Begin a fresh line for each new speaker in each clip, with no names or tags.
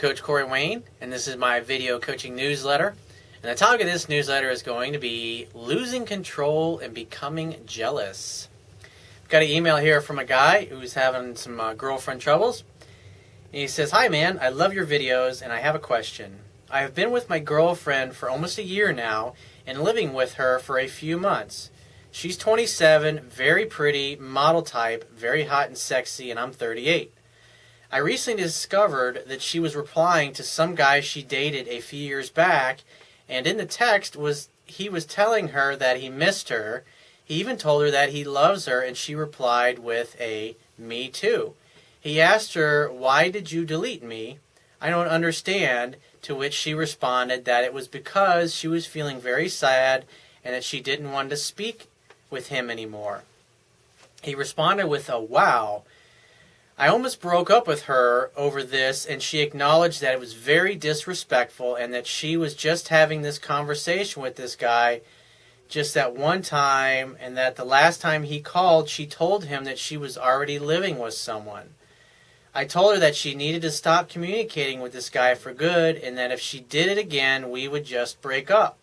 Coach Corey Wayne, and this is my video coaching newsletter. And the topic of this newsletter is going to be losing control and becoming jealous. I've got an email here from a guy who's having some girlfriend troubles. And he says, "Hi man, I love your videos and I have a question. I have been with my girlfriend for almost a year now and living with her for a few months. She's 27, very pretty, model type, very hot and sexy, and I'm 38. I recently discovered that she was replying to some guy she dated a few years back, and in the text he was telling her that he missed her. He even told her that he loves her, and she replied with a "me too." He asked her, "Why did you delete me? I don't understand," to which she responded that it was because she was feeling very sad and that she didn't want to speak with him anymore. He responded with a "wow." I almost broke up with her over this, and she acknowledged that it was very disrespectful and that she was just having this conversation with this guy just that one time, and that the last time he called, she told him that she was already living with someone. I told her that she needed to stop communicating with this guy for good, and that if she did it again, we would just break up.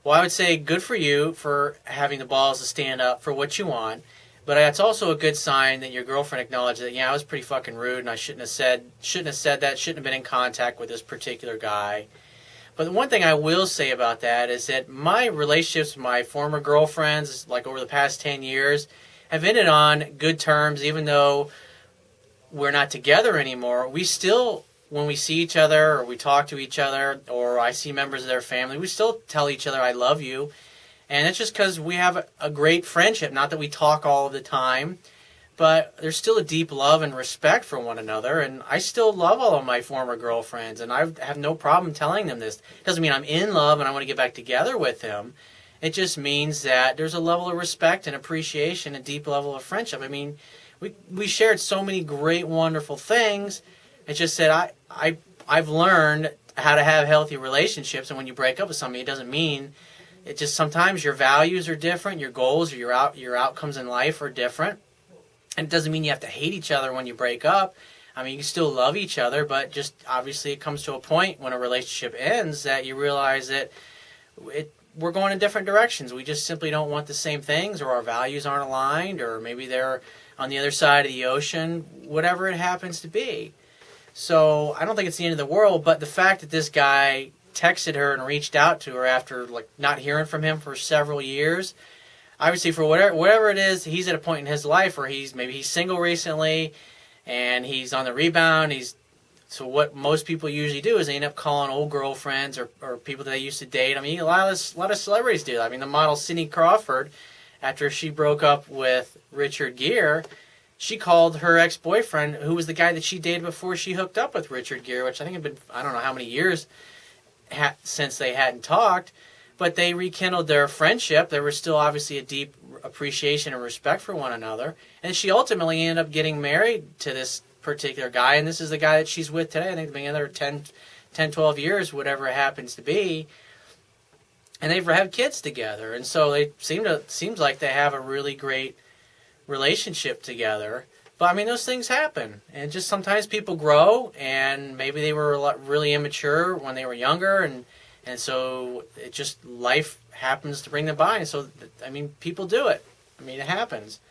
Well, I would say good for you for having the balls to stand up for what you want. But it's also a good sign that your girlfriend acknowledged that, yeah, I was pretty fucking rude and I shouldn't have said that, shouldn't have been in contact with this particular guy. But the one thing I will say about that is that my relationships with my former girlfriends, like over the past 10 years, have ended on good terms. Even though we're not together anymore, we still, when we see each other or we talk to each other or I see members of their family, we still tell each other I love you. And it's just because we have a great friendship. Not that we talk all of the time, but there's still a deep love and respect for one another. And I still love all of my former girlfriends, and I have no problem telling them this. It doesn't mean I'm in love and I want to get back together with them. It just means that there's a level of respect and appreciation, a deep level of friendship. I mean, we shared so many great, wonderful things. It's just that I've learned how to have healthy relationships, and when you break up with somebody, it doesn't mean... It just sometimes your values are different, your goals or your outcomes in life are different. And it doesn't mean you have to hate each other when you break up. I mean, you can still love each other, but just obviously it comes to a point when a relationship ends that you realize that we're going in different directions. We just simply don't want the same things, or our values aren't aligned, or maybe they're on the other side of the ocean, whatever it happens to be. So I don't think it's the end of the world, but the fact that this guy texted her and reached out to her after not hearing from him for several years. Obviously, for whatever it is, he's at a point in his life where he's single recently, and he's on the rebound. So what most people usually do is they end up calling old girlfriends or people that they used to date. I mean, a lot of celebrities do that. I mean, the model Cindy Crawford, after she broke up with Richard Gere, she called her ex-boyfriend, who was the guy that she dated before she hooked up with Richard Gere, which I think had been, I don't know how many years since they hadn't talked, but they rekindled their friendship. There was still obviously a deep appreciation and respect for one another, and she ultimately ended up getting married to this particular guy, and this is the guy that she's with today. I think they've been together 10, 12 years, whatever it happens to be, and they've had kids together, and so they seems like they have a really great relationship together. But I mean, those things happen, and just sometimes people grow, and maybe they were really immature when they were younger, and so it just, life happens to bring them by, and so, I mean, people do it. I mean, it happens.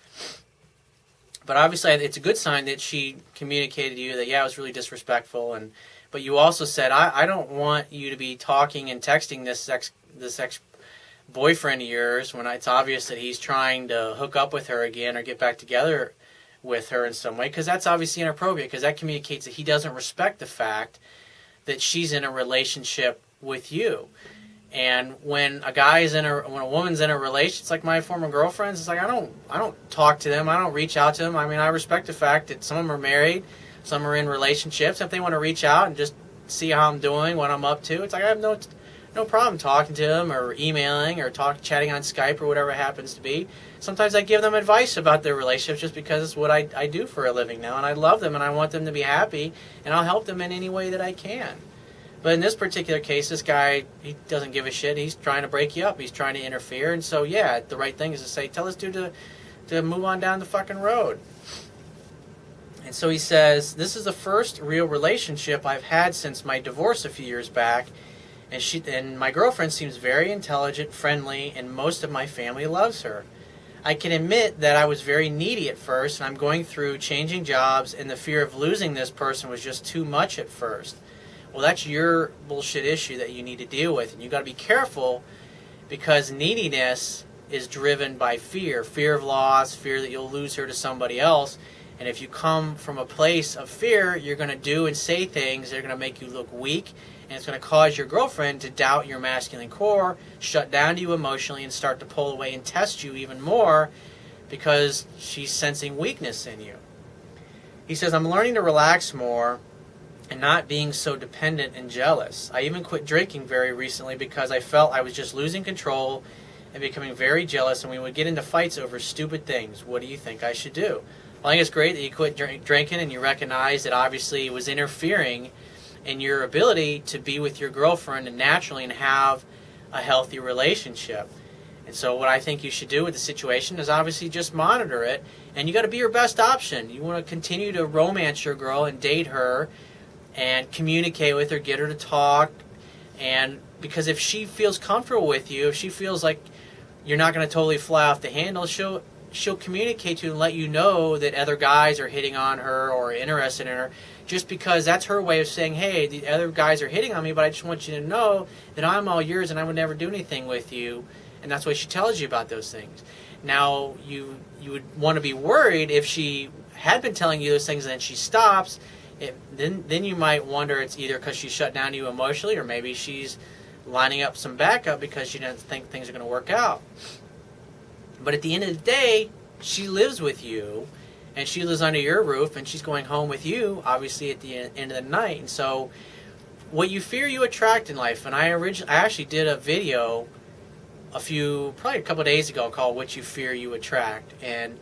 But obviously, it's a good sign that she communicated to you that, yeah, it was really disrespectful, but you also said, I don't want you to be talking and texting this ex-boyfriend of yours when it's obvious that he's trying to hook up with her again or get back together with her in some way, because that's obviously inappropriate, because that communicates that he doesn't respect the fact that she's in a relationship with you. And when a woman's in a relationship, it's like my former girlfriends, it's like I don't talk to them, I don't reach out to them. I mean, I respect the fact that some of them are married, some are in relationships. If they want to reach out and just see how I'm doing, what I'm up to, it's like I have no problem talking to them or emailing or chatting on Skype or whatever it happens to be. Sometimes I give them advice about their relationships just because it's what I do for a living now, and I love them and I want them to be happy, and I'll help them in any way that I can. But in this particular case, this guy, he doesn't give a shit. He's trying to break you up. He's trying to interfere. And so, yeah, the right thing is to say, tell this dude to move on down the fucking road. And And so he says, this is the first real relationship I've had since my divorce a few years back. And my girlfriend seems very intelligent, friendly, and most of my family loves her. I can admit that I was very needy at first, and I'm going through changing jobs, and the fear of losing this person was just too much at first. Well, that's your bullshit issue that you need to deal with, and you got to be careful, because neediness is driven by fear of loss, fear that you'll lose her to somebody else. And if you come from a place of fear, you're going to do and say things that are going to make you look weak, and it's going to cause your girlfriend to doubt your masculine core, shut down to you emotionally, and start to pull away and test you even more because she's sensing weakness in you. He says, I'm learning to relax more and not being so dependent and jealous. I even quit drinking very recently because I felt I was just losing control and becoming very jealous, and we would get into fights over stupid things. What do you think I should do? Well, I think it's great that you quit drinking and you recognize that obviously it was interfering in your ability to be with your girlfriend and naturally and have a healthy relationship. And so what I think you should do with the situation is obviously just monitor it, and you got to be your best option. You want to continue to romance your girl and date her and communicate with her, get her to talk, and because if she feels comfortable with you, if she feels like you're not going to totally fly off the handle, she'll communicate to you and let you know that other guys are hitting on her or interested in her, just because that's her way of saying, hey, the other guys are hitting on me, but I just want you to know that I'm all yours and I would never do anything with you. And that's why she tells you about those things. Now, you would want to be worried if she had been telling you those things and then she stops. Then you might wonder it's either because she shut down to you emotionally, or maybe she's lining up some backup because she doesn't think things are going to work out. But at the end of the day, she lives with you, and she lives under your roof, and she's going home with you, obviously, at the end of the night. And so what you fear you attract in life, and I actually did a video probably a couple of days ago called What You Fear You Attract. And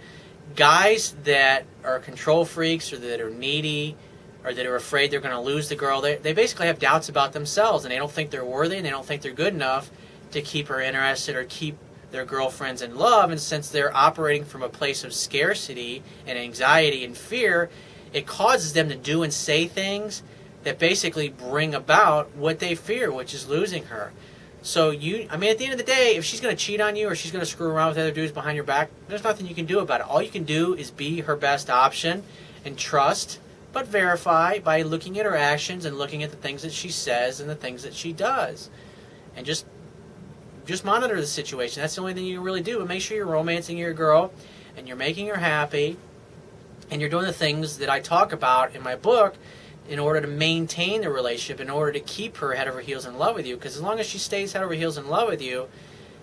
guys that are control freaks or that are needy or that are afraid they're going to lose the girl, they basically have doubts about themselves, and they don't think they're worthy, and they don't think they're good enough to keep her interested or keep their girlfriends in love. And since they're operating from a place of scarcity and anxiety and fear, it causes them to do and say things that basically bring about what they fear, which is losing her. So at the end of the day, if she's going to cheat on you or she's going to screw around with other dudes behind your back, there's nothing you can do about it. All you can do is be her best option and trust, but verify by looking at her actions and looking at the things that she says and the things that she does. And just monitor the situation. That's the only thing you can really do. But make sure you're romancing your girl and you're making her happy and you're doing the things that I talk about in my book in order to maintain the relationship, in order to keep her head over heels in love with you. Because as long as she stays head over heels in love with you,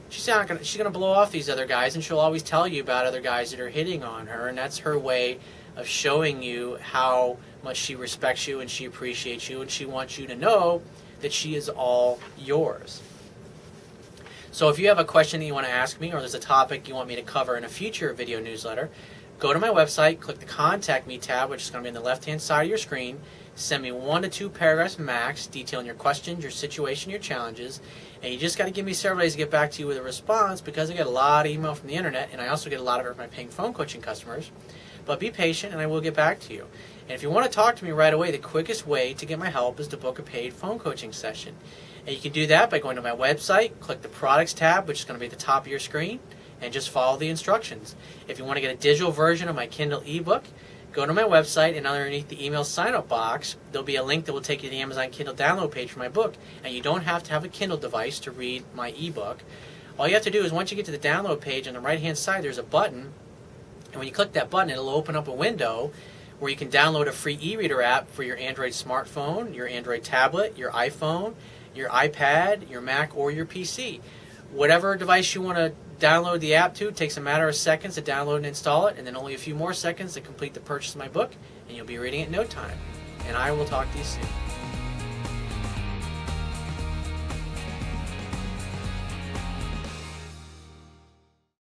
she's gonna blow off these other guys, and she'll always tell you about other guys that are hitting on her. And that's her way of showing you how much she respects you and she appreciates you, and she wants you to know that she is all yours. So if you have a question that you want to ask me, or there's a topic you want me to cover in a future video newsletter, go to my website, click the Contact Me tab, which is going to be on the left-hand side of your screen. Send me 1 to 2 paragraphs max detailing your questions, your situation, your challenges, and you just got to give me several days to get back to you with a response, because I get a lot of email from the internet, and I also get a lot of it from my paying phone coaching customers. But be patient, and I will get back to you. And if you want to talk to me right away, the quickest way to get my help is to book a paid phone coaching session. And you can do that by going to my website, click the Products tab, which is going to be at the top of your screen, and just follow the instructions. If you want to get a digital version of my Kindle ebook, go to my website, and underneath the email sign-up box, there'll be a link that will take you to the Amazon Kindle download page for my book. And you don't have to have a Kindle device to read my ebook. All you have to do is, once you get to the download page, on the right-hand side, there's a button. And when you click that button, it'll open up a window where you can download a free e-reader app for your Android smartphone, your Android tablet, your iPhone, your iPad, your Mac, or your PC. Whatever device you want to download the app to, it takes a matter of seconds to download and install it, and then only a few more seconds to complete the purchase of my book, and you'll be reading it in no time. And I will talk to you soon.